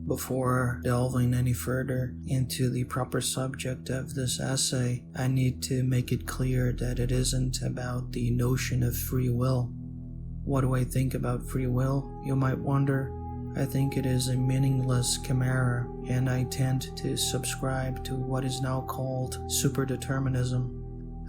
Before delving any further into the proper subject of this essay, I need to make it clear that it isn't about the notion of free will. What do I think about free will, you might wonder? I think it is a meaningless chimera, and I tend to subscribe to what is now called superdeterminism.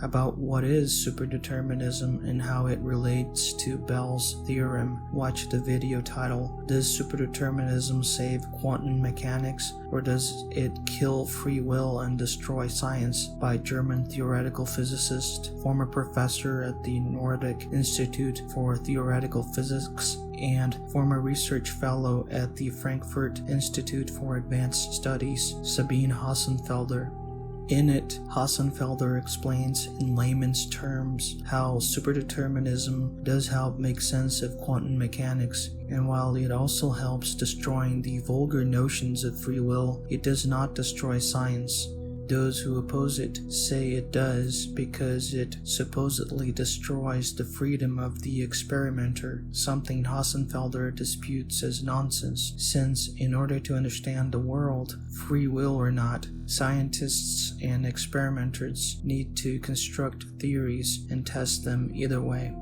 About what is superdeterminism and how it relates to Bell's theorem, watch the video titled "Does Superdeterminism Save Quantum Mechanics, or Does It Kill Free Will and Destroy Science?" by German theoretical physicist, former professor at the Nordic Institute for Theoretical Physics, and former research fellow at the Frankfurt Institute for Advanced Studies, Sabine Hossenfelder. In it, Hossenfelder explains in layman's terms how superdeterminism does help make sense of quantum mechanics, and while it also helps destroying the vulgar notions of free will, it does not destroy science. Those who oppose it say it does because it supposedly destroys the freedom of the experimenter, something Hossenfelder disputes as nonsense, since in order to understand the world, free will or not, scientists and experimenters need to construct theories and test them either way.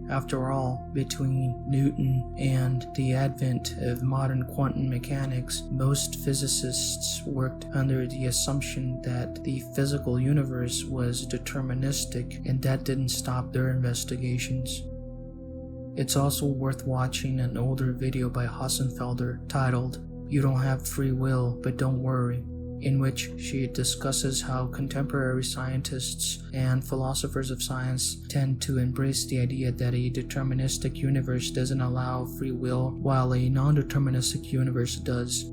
After all, between Newton and the advent of modern quantum mechanics, most physicists worked under the assumption that the physical universe was deterministic, and that didn't stop their investigations. It's also worth watching an older video by Hossenfelder titled "You Don't Have Free Will, But Don't Worry," in which she discusses how contemporary scientists and philosophers of science tend to embrace the idea that a deterministic universe doesn't allow free will, while a non-deterministic universe does.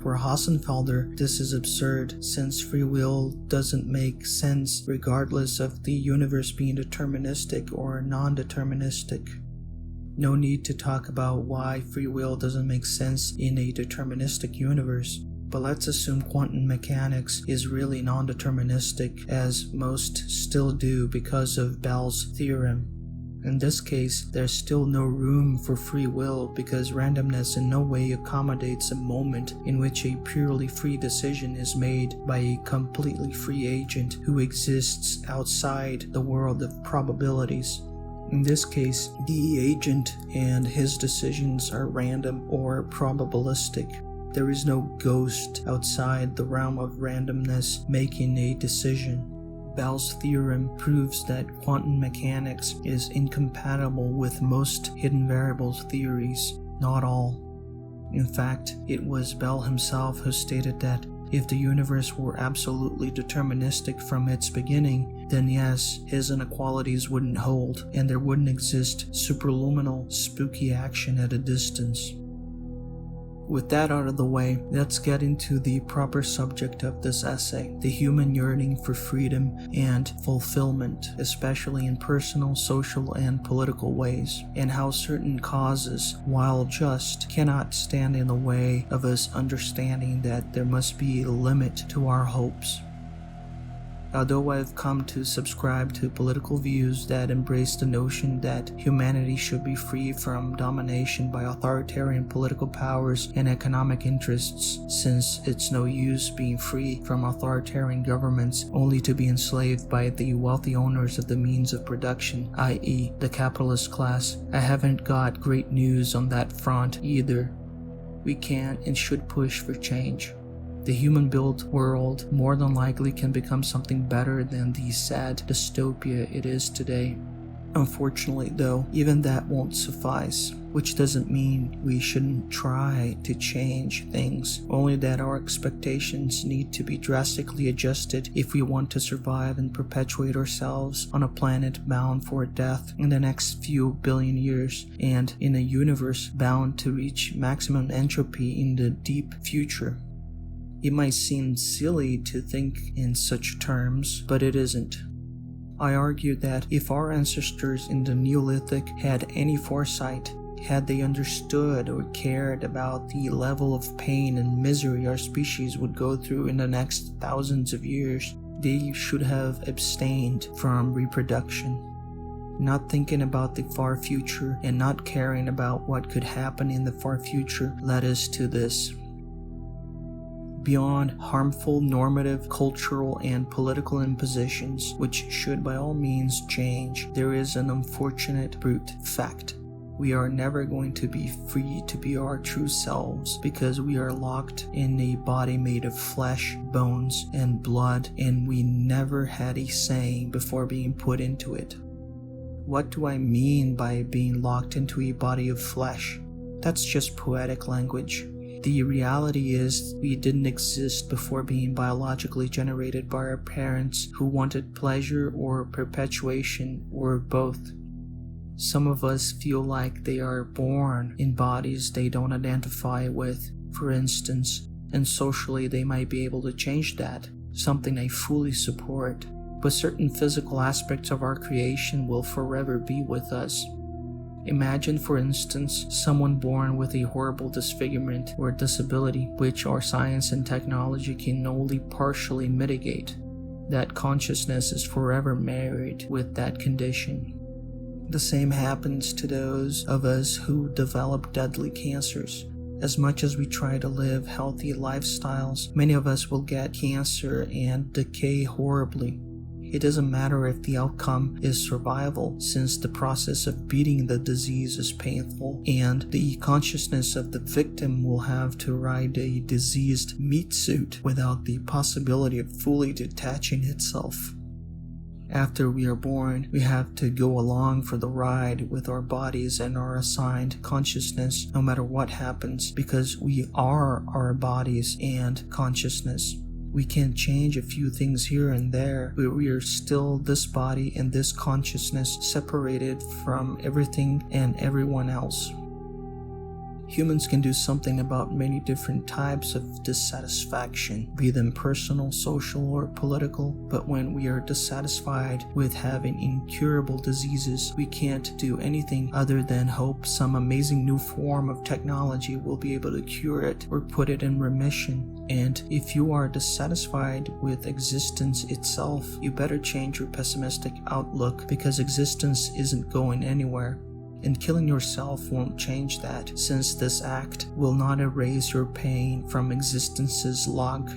For Hossenfelder, this is absurd, since free will doesn't make sense regardless of the universe being deterministic or non-deterministic. No need to talk about why free will doesn't make sense in a deterministic universe. But let's assume quantum mechanics is really non-deterministic, as most still do because of Bell's theorem. In this case, there's still no room for free will because randomness in no way accommodates a moment in which a purely free decision is made by a completely free agent who exists outside the world of probabilities. In this case, the agent and his decisions are random or probabilistic. There is no ghost outside the realm of randomness making a decision. Bell's theorem proves that quantum mechanics is incompatible with most hidden variables theories, not all. In fact, it was Bell himself who stated that if the universe were absolutely deterministic from its beginning, then yes, his inequalities wouldn't hold, and there wouldn't exist superluminal, spooky action at a distance. With that out of the way, let's get into the proper subject of this essay, the human yearning for freedom and fulfillment, especially in personal, social, and political ways, and how certain causes, while just, cannot stand in the way of us understanding that there must be a limit to our hopes. Although I've come to subscribe to political views that embrace the notion that humanity should be free from domination by authoritarian political powers and economic interests, since it's no use being free from authoritarian governments only to be enslaved by the wealthy owners of the means of production, i.e. the capitalist class, I haven't got great news on that front either. We can and should push for change. The human-built world more than likely can become something better than the sad dystopia it is today. Unfortunately, though, even that won't suffice, which doesn't mean we shouldn't try to change things, only that our expectations need to be drastically adjusted if we want to survive and perpetuate ourselves on a planet bound for death in the next few billion years, and in a universe bound to reach maximum entropy in the deep future. It might seem silly to think in such terms, but it isn't. I argue that if our ancestors in the Neolithic had any foresight, had they understood or cared about the level of pain and misery our species would go through in the next thousands of years, they should have abstained from reproduction. Not thinking about the far future and not caring about what could happen in the far future led us to this. beyond harmful normative, cultural, and political impositions, which should by all means change, there is an unfortunate brute fact. We are never going to be free to be our true selves because we are locked in a body made of flesh, bones, and blood, and we never had a saying before being put into it. What do I mean by being locked into a body of flesh? That's just poetic language. The reality is we didn't exist before being biologically generated by our parents who wanted pleasure or perpetuation or both. Some of us feel like they are born in bodies they don't identify with, for instance, and socially they might be able to change that, something I fully support. But certain physical aspects of our creation will forever be with us. Imagine, for instance, someone born with a horrible disfigurement or disability, which our science and technology can only partially mitigate. That consciousness is forever married with that condition. The same happens to those of us who develop deadly cancers. As much as we try to live healthy lifestyles, many of us will get cancer and decay horribly. It doesn't matter if the outcome is survival, since the process of beating the disease is painful, and the consciousness of the victim will have to ride a diseased meat suit without the possibility of fully detaching itself. After we are born, we have to go along for the ride with our bodies and our assigned consciousness no matter what happens, because we are our bodies and consciousness. We can change a few things here and there, but we are still this body and this consciousness separated from everything and everyone else. Humans can do something about many different types of dissatisfaction, be them personal, social, or political, but when we are dissatisfied with having incurable diseases, we can't do anything other than hope some amazing new form of technology will be able to cure it or put it in remission. And if you are dissatisfied with existence itself, you better change your pessimistic outlook, because existence isn't going anywhere. And killing yourself won't change that, since this act will not erase your pain from existence's log.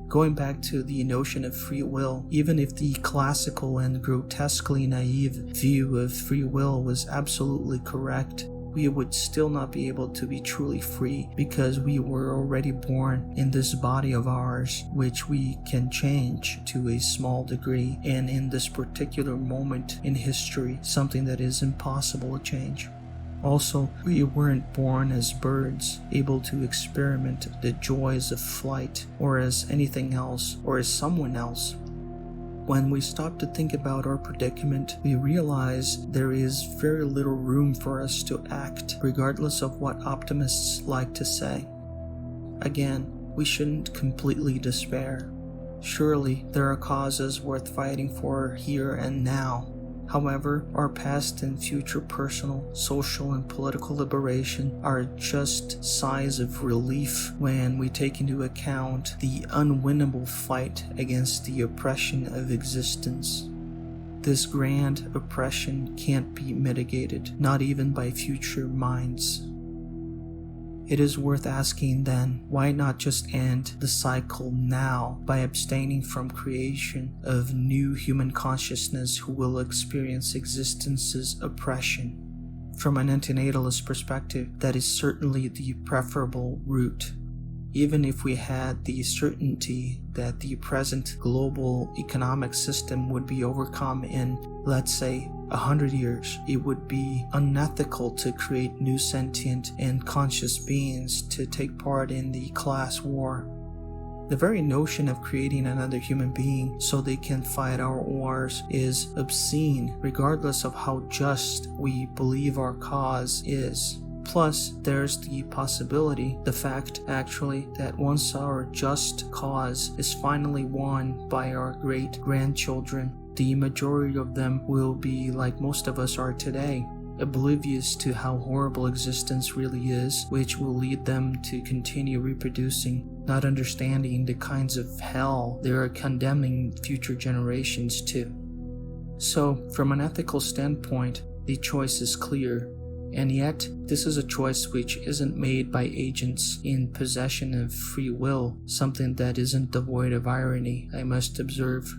Going back to the notion of free will, even if the classical and grotesquely naive view of free will was absolutely correct, we would still not be able to be truly free, because we were already born in this body of ours, which we can change to a small degree, and in this particular moment in history, something that is impossible to change. Also, we weren't born as birds, able to experiment the joys of flight, or as anything else, or as someone else. When we stop to think about our predicament, we realize there is very little room for us to act, regardless of what optimists like to say. Again, we shouldn't completely despair. Surely there are causes worth fighting for here and now. However, our past and future personal, social, and political liberation are just sighs of relief when we take into account the unwinnable fight against the oppression of existence. This grand oppression can't be mitigated, not even by future minds. It is worth asking then, why not just end the cycle now by abstaining from creation of new human consciousness who will experience existence's oppression? From an antinatalist perspective, that is certainly the preferable route. Even if we had the certainty that the present global economic system would be overcome in, let's say, 100 years, it would be unethical to create new sentient and conscious beings to take part in the class war. The very notion of creating another human being so they can fight our wars is obscene, regardless of how just we believe our cause is. Plus, there's the possibility, the fact actually, that once our just cause is finally won by our great-grandchildren, the majority of them will be like most of us are today, oblivious to how horrible existence really is, which will lead them to continue reproducing, not understanding the kinds of hell they are condemning future generations to. So, from an ethical standpoint, the choice is clear. And yet, this is a choice which isn't made by agents in possession of free will, something that isn't devoid of irony, I must observe.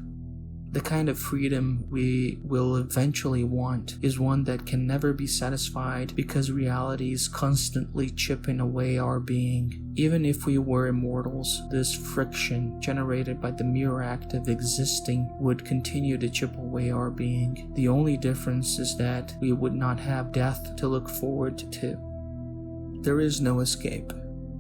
The kind of freedom we will eventually want is one that can never be satisfied because reality is constantly chipping away our being. Even if we were immortals, this friction generated by the mere act of existing would continue to chip away our being. The only difference is that we would not have death to look forward to. There is no escape.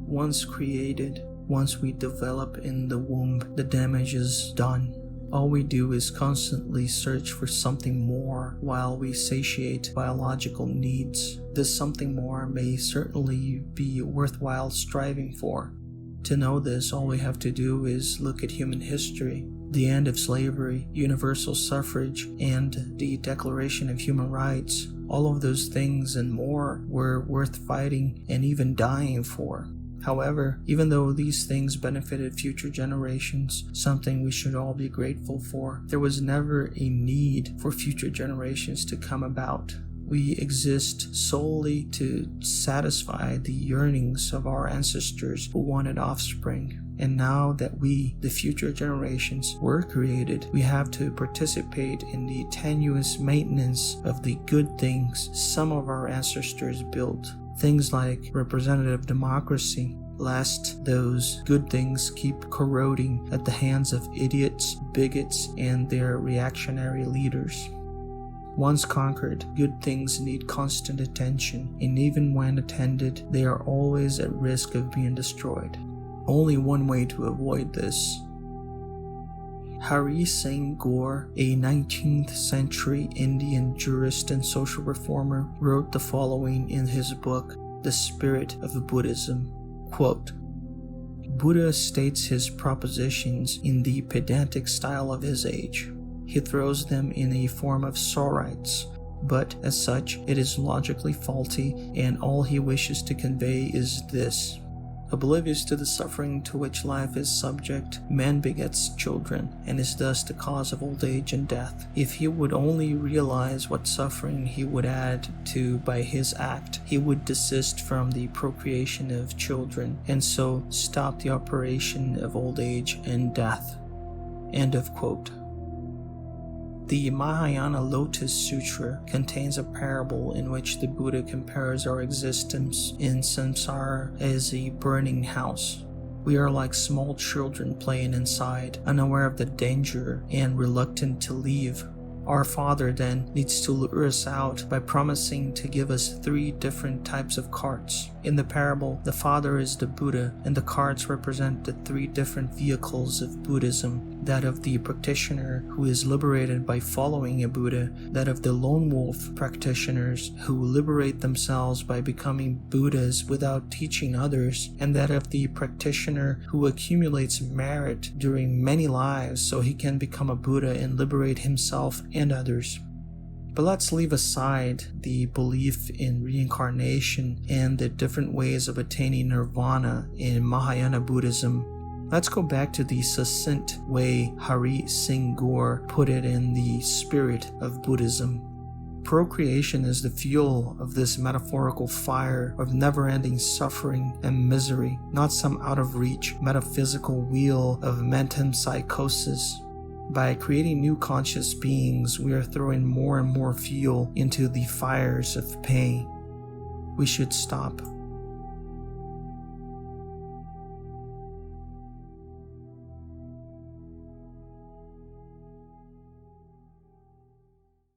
Once created, once we develop in the womb, the damage is done. All we do is constantly search for something more while we satiate biological needs. This something more may certainly be worthwhile striving for. To know this, all we have to do is look at human history. The end of slavery, universal suffrage, and the Declaration of Human Rights. All of those things and more were worth fighting and even dying for. However, even though these things benefited future generations, something we should all be grateful for, there was never a need for future generations to come about. We exist solely to satisfy the yearnings of our ancestors who wanted offspring. And now that we, the future generations, were created, we have to participate in the tenuous maintenance of the good things some of our ancestors built. Things like representative democracy, lest those good things keep corroding at the hands of idiots, bigots, and their reactionary leaders. Once conquered, good things need constant attention, and even when attended, they are always at risk of being destroyed. Only one way to avoid this. Hari Singh Gaur, a 19th century Indian jurist and social reformer, wrote the following in his book, The Spirit of Buddhism. Quote, Buddha states his propositions in the pedantic style of his age. He throws them in a form of sorites, but as such it is logically faulty, and all he wishes to convey is this. Oblivious to the suffering to which life is subject, man begets children, and is thus the cause of old age and death. If he would only realize what suffering he would add to by his act, he would desist from the procreation of children, and so stop the operation of old age and death. End of quote. The Mahayana Lotus Sutra contains a parable in which the Buddha compares our existence in samsara as a burning house. We are like small children playing inside, unaware of the danger and reluctant to leave. Our Father then needs to lure us out by promising to give us 3 different types of carts. In the parable, the Father is the Buddha, and the carts represent the 3 different vehicles of Buddhism. That of the practitioner who is liberated by following a Buddha, that of the lone wolf practitioners who liberate themselves by becoming Buddhas without teaching others, and that of the practitioner who accumulates merit during many lives so he can become a Buddha and liberate himself and others. But let's leave aside the belief in reincarnation and the different ways of attaining nirvana in Mahayana Buddhism. Let's go back to the succinct way Hari Singh Gaur put it in The Spirit of Buddhism. Procreation is the fuel of this metaphorical fire of never-ending suffering and misery, not some out-of-reach metaphysical wheel of mental psychosis. By creating new conscious beings, we are throwing more and more fuel into the fires of pain. We should stop.